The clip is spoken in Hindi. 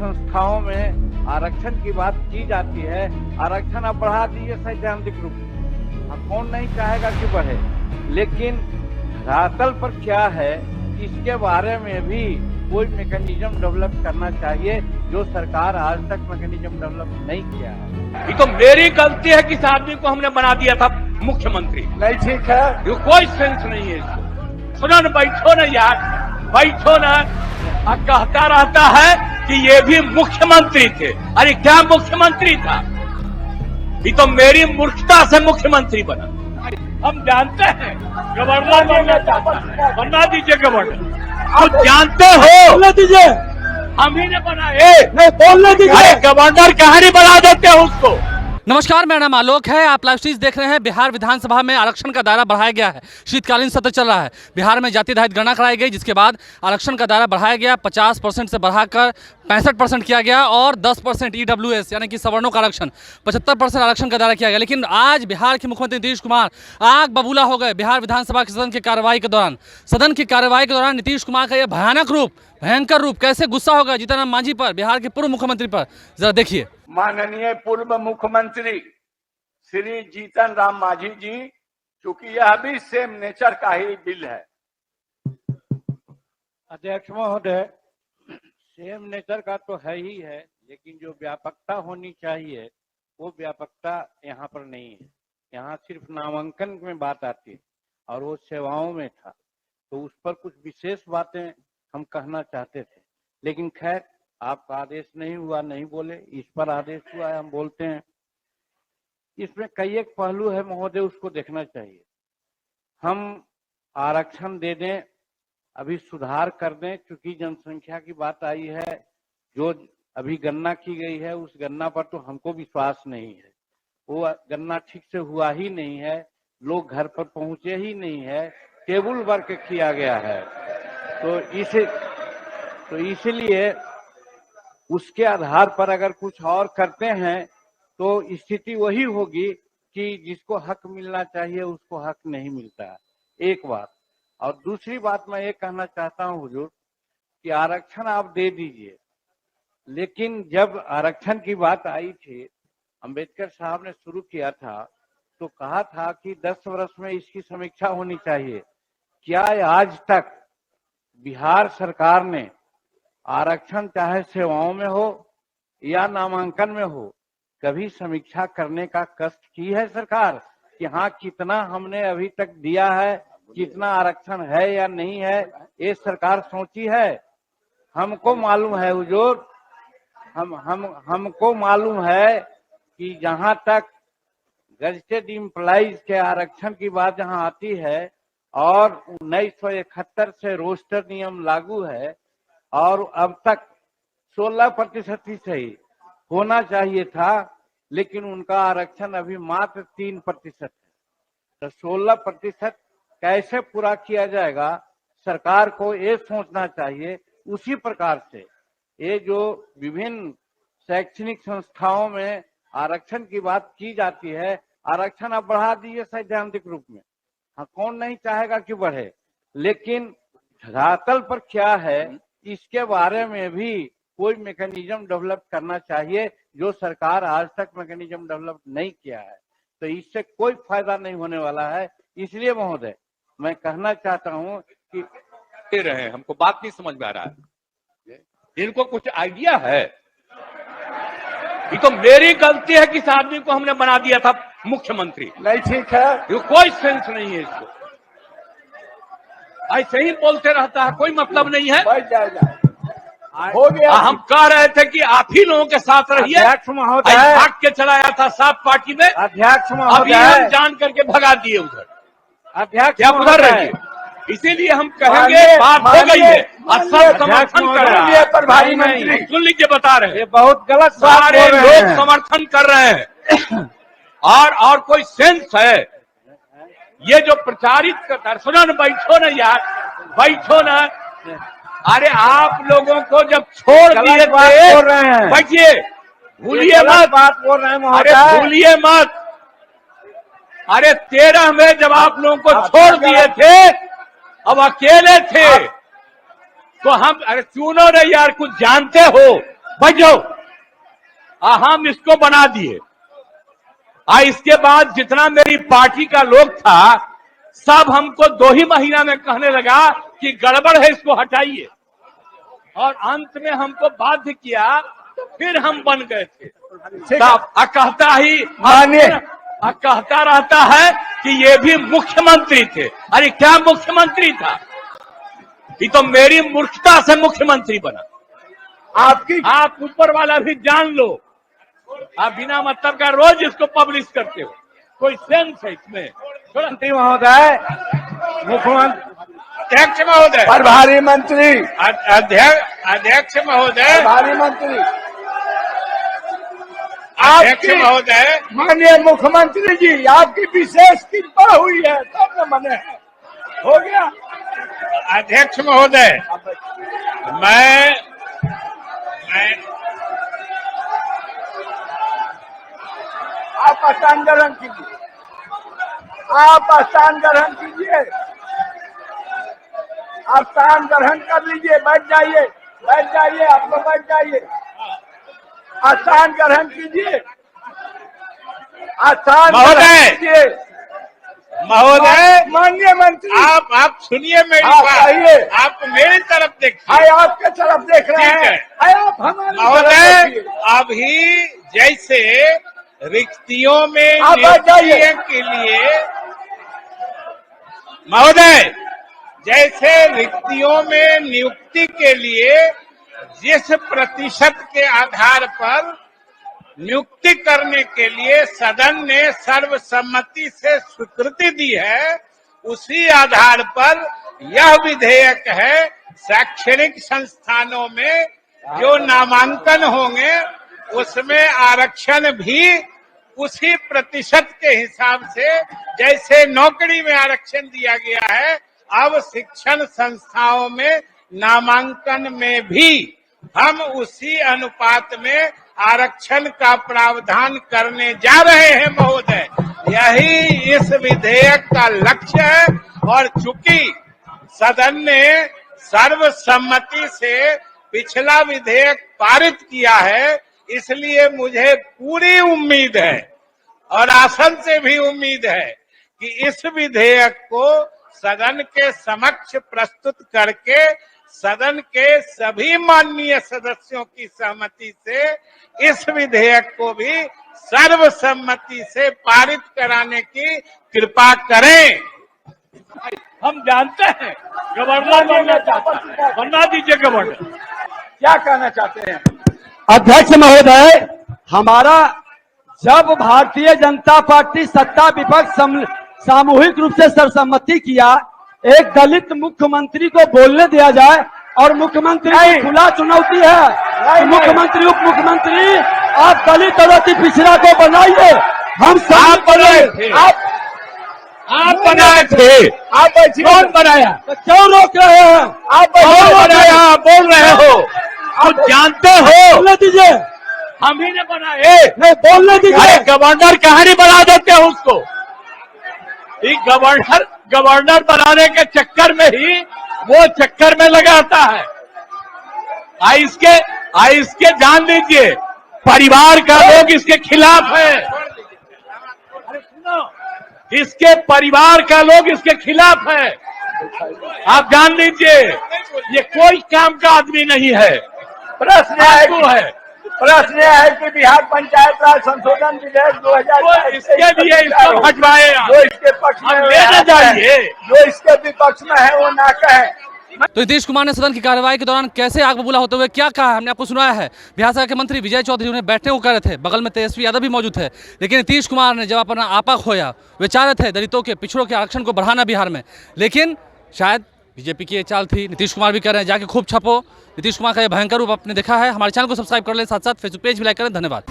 संस्थाओं में आरक्षण की बात की जाती है। आरक्षण अब बढ़ा दीजिए सैद्धांतिक रूप से, कौन नहीं चाहेगा कि बढ़े, लेकिन धरातल पर क्या है इसके बारे में भी कोई मैकेनिज्म डेवलप करना चाहिए, जो सरकार आज तक मैकेनिज्म डेवलप नहीं किया है। ये तो मेरी गलती है कि इस आदमी को हमने बना दिया था मुख्यमंत्री। नहीं ठीक है, ये कोई सेंस नहीं है इसको। सुनो न, बैठो न यार, बैठो न। कहता रहता है कि ये भी मुख्यमंत्री थे। अरे क्या मुख्यमंत्री था? ये तो मेरी मूर्खता से मुख्यमंत्री बना। हम जानते हैं गवर्नर बनना चाहता है, बना दीजिए गवर्नर। आप जानते हो, बोलने दीजिए, हम ही ने बनाए, नहीं बोलने दीजिए। गवर्नर कहाँ नहीं बना देते हो उसको। नमस्कार, मेरा नाम आलोक है। आप लाइव स्ट्रीम देख रहे हैं। बिहार विधानसभा में आरक्षण का दायरा बढ़ाया गया है। शीतकालीन सत्र चल रहा है। बिहार में जाति आधारित गणना कराई गई, जिसके बाद आरक्षण का दायरा बढ़ाया गया। 50% से बढ़ाकर 65% किया गया और 10% EWS यानी कि सवर्णों का आरक्षण, 75% आरक्षण का दायरा किया गया। लेकिन आज बिहार के मुख्यमंत्री नीतीश कुमार आग बबूला हो गए। बिहार विधानसभा के सदन की कार्रवाई के दौरान नीतीश कुमार का यह भयंकर रूप, कैसे गुस्सा होगा जीतन राम मांझी पर, बिहार के पूर्व मुख्यमंत्री पर, जरा देखिए। माननीय पूर्व मुख्यमंत्री श्री जीतन राम मांझी जी, चूंकि यह भी सेम नेचर का ही बिल है। अध्यक्ष महोदय, सेम नेचर का तो है ही है, लेकिन जो व्यापकता होनी चाहिए वो व्यापकता यहाँ पर नहीं है। यहाँ सिर्फ नामांकन में बात आती है और वो सेवाओं में था, तो उस पर कुछ विशेष बातें हम कहना चाहते थे, लेकिन खैर आपका आदेश नहीं हुआ, नहीं बोले। इस पर आदेश हुआ है, हम बोलते हैं। इसमें कई एक पहलू है महोदय, उसको देखना चाहिए। हम आरक्षण दे दें, अभी सुधार कर दें, क्योंकि जनसंख्या की बात आई है। जो अभी गणना की गई है उस गणना पर तो हमको विश्वास नहीं है। वो गणना ठीक से हुआ ही नहीं है, लोग घर पर पहुंचे ही नहीं है, टेबल वर्क किया गया है। तो इसलिए उसके आधार पर अगर कुछ और करते हैं तो स्थिति वही होगी कि जिसको हक मिलना चाहिए उसको हक नहीं मिलता है, एक बात। और दूसरी बात मैं ये कहना चाहता हूं हुजूर कि आरक्षण आप दे दीजिए, लेकिन जब आरक्षण की बात आई थी, अंबेडकर साहब ने शुरू किया था तो कहा था कि 10 वर्ष में इसकी समीक्षा होनी चाहिए। क्या आज तक बिहार सरकार ने आरक्षण चाहे सेवाओं में हो या नामांकन में हो, कभी समीक्षा करने का कष्ट की है सरकार कि हाँ कितना हमने अभी तक दिया है, कितना आरक्षण है या नहीं है, ये सरकार सोची है? हमको मालूम है हुजूर, हमको मालूम है कि जहां तक गजेटेड एम्प्लॉइज के आरक्षण की बात जहां आती है और 1971 से रोस्टर नियम लागू है और अब तक 16% ही सही होना चाहिए था, लेकिन उनका आरक्षण अभी मात्र 3% है। तो 16% कैसे पूरा किया जाएगा, सरकार को ये सोचना चाहिए। उसी प्रकार से ये जो विभिन्न शैक्षणिक संस्थाओं में आरक्षण की बात की जाती है, आरक्षण अब बढ़ा दीजिए सैद्धांतिक रूप में, कौन नहीं चाहेगा कि बढ़े, लेकिन धरातल पर क्या है इसके बारे में भी कोई मैकेनिज्म डेवलप करना चाहिए, जो सरकार आज तक मैकेनिज्म डेवलप नहीं किया है। तो इससे कोई फायदा नहीं होने वाला है। इसलिए महोदय मैं कहना चाहता हूं कि दे रहे हैं, हमको बात नहीं समझ में आ रहा है। इनको कुछ आइडिया है? ये तो मेरी गलती है कि इस आदमी को हमने बना दिया था मुख्यमंत्री। नहीं ठीक है, ये कोई सेंस नहीं है इसको। ऐसे ही बोलते रहता है, कोई मतलब नहीं है। हो गया। हम कह रहे थे कि आप ही लोगों के साथ रहिए। अध्यक्ष महोदय, भाग के चलाया था सात पार्टी में। अध्यक्ष अभी महोदय, हम जान करके भगा दिए उधर। अध्यक्ष क्या उधर रहिए, इसीलिए हम कहेंगे बात हो गई है। सब समर्थन कर रहे हैं, प्रभारी मंत्री सुन लीजिए, बता रहे हैं, ये बहुत गलत सारे लोग समर्थन कर रहे हैं। और कोई सेंस है ये जो प्रचारित करता है? सुनो न, बैठो न यार, बैठो न। अरे आप लोगों को जब छोड़ दिए थे, बैठिए, भूलिए मत, बात बोल रहे हैं। अरे भूलिए मत। अरे 13 में जब आप लोगों को छोड़ दिए थे, अब अकेले थे, तो हम, अरे सुनो रे यार, कुछ जानते हो, बैठ जाओ। हम इसको बना दिए। इसके बाद जितना मेरी पार्टी का लोग था सब हमको 2 ही महीना में कहने लगा कि गड़बड़ है, इसको हटाइए। और अंत में हमको बाध्य किया, तो फिर हम बन गए थे। कहता रहता है कि ये भी मुख्यमंत्री थे। अरे क्या मुख्यमंत्री था? ये तो मेरी मूर्खता से मुख्यमंत्री बना। आप ऊपर वाला भी जान लो। आप बिना मतलब का रोज इसको पब्लिश करते हो, कोई सेंस है इसमें? मंत्री महोदय, मुख्यमंत्री, अध्यक्ष महोदय, प्रभारी मंत्री, अध्यक्ष महोदय, प्रभारी मंत्री, अध्यक्ष महोदय, माननीय मुख्यमंत्री जी, आपकी विशेष कृपा हुई है तब न बने हैं। हो गया। अध्यक्ष महोदय, मैं आप स्थान ग्रहण कीजिए। आप स्थान ग्रहण कीजिए। आप स्थान ग्रहण कर लीजिए। बैठ जाइए, बैठ जाइए, आप लोग बैठ जाइए। स्थान ग्रहण कीजिए। स्थान महोदय, कीजिए। महोदय, माननीय मंत्री, आप सुनिए मेरी आप बात। आइए। आप मेरी तरफ देखिए। हाय आपके तरफ देख रहे ठीक हैं। है। हाय आप हमारी तरफ महोदय, देखिए। अभी जैसे रिक्तियों में आप बैठ जाइए। नियुक्ति के लिए, महोदय, जैसे रिक्तियों में नियुक्ति के लिए जिस प्रतिशत के आधार पर नियुक्ति करने के लिए सदन ने सर्वसम्मति से स्वीकृति दी है, उसी आधार पर यह विधेयक है शैक्षणिक संस्थानों में जो नामांकन होंगे उसमें आरक्षण भी उसी प्रतिशत के हिसाब से जैसे नौकरी में आरक्षण दिया गया है, अब शिक्षण संस्थाओं में नामांकन में भी हम उसी अनुपात में आरक्षण का प्रावधान करने जा रहे हैं महोदय। यही इस विधेयक का लक्ष्य है। और चूंकि सदन ने सर्वसम्मति से पिछला विधेयक पारित किया है, इसलिए मुझे पूरी उम्मीद है और आसन से भी उम्मीद है कि इस विधेयक को सदन के समक्ष प्रस्तुत करके सदन के सभी माननीय सदस्यों की सहमति से इस विधेयक को भी सर्वसम्मति से पारित कराने की कृपा करें। हम जानते हैं गवर्नर बनना चाहता है, बनवा दीजिए गवर्नर। क्या कहना चाहते हैं? अध्यक्ष महोदय, हमारा जब भारतीय जनता पार्टी सत्ता विपक्ष सामूहिक रूप से सर्वसम्मति किया, एक दलित मुख्यमंत्री को बोलने दिया जाए और मुख्यमंत्री की खुला चुनौती है। मुख्यमंत्री उप मुख्यमंत्री आप दलित और अति पिछड़ा को बनाइए। हम सब बनाए थे, आप बनाए थे। आप कौन बनाया? तो क्यों रोक रहे हैं? आप कौन बनाया? आप बोल रहे हो, आप जानते हो। बोलने दीजिए। हम ही ने बनाए। नहीं, बोलने दीजिए। अरे गवर्नर कहानी बना देते हैं उसको। ये गवर्नर बनाने के चक्कर में ही वो चक्कर में लगाता है। इसके जान लीजिए, परिवार का लोग इसके खिलाफ है। अरे सुनो, इसके परिवार का लोग इसके खिलाफ है। आप जान लीजिए, ये कोई काम का आदमी नहीं है। प्रश्न है कि बिहार पंचायत राज संशोधन विधेयक 2000 इसके लिए इसको हटवाए, जो इसके पक्ष में लेना चाहिए, जो इसके विपक्ष में है वो ना कहे। तो नीतीश कुमार ने सदन की कार्यवाही के दौरान कैसे आग बबूला होते हुए क्या कहा, हमने आपको सुनाया है। बिहार सरकार के मंत्री विजय चौधरी उन्हें बैठने को कह रहे थे, बगल में तेजस्वी यादव भी मौजूद थे, लेकिन नीतीश कुमार ने जब अपना आपा खोया, वे चाह रहे थे दलितों के पिछड़ों के आरक्षण को बढ़ाना बिहार में, लेकिन शायद बीजेपी की ये चाल थी। नीतीश कुमार भी कह रहे हैं जाके खूब छपो। नीतीश कुमार का ये भयंकर रूप आपने देखा है। हमारे चैनल को सब्सक्राइब कर लें, साथ साथ फेसबुक पेज भी लाइक करें। धन्यवाद।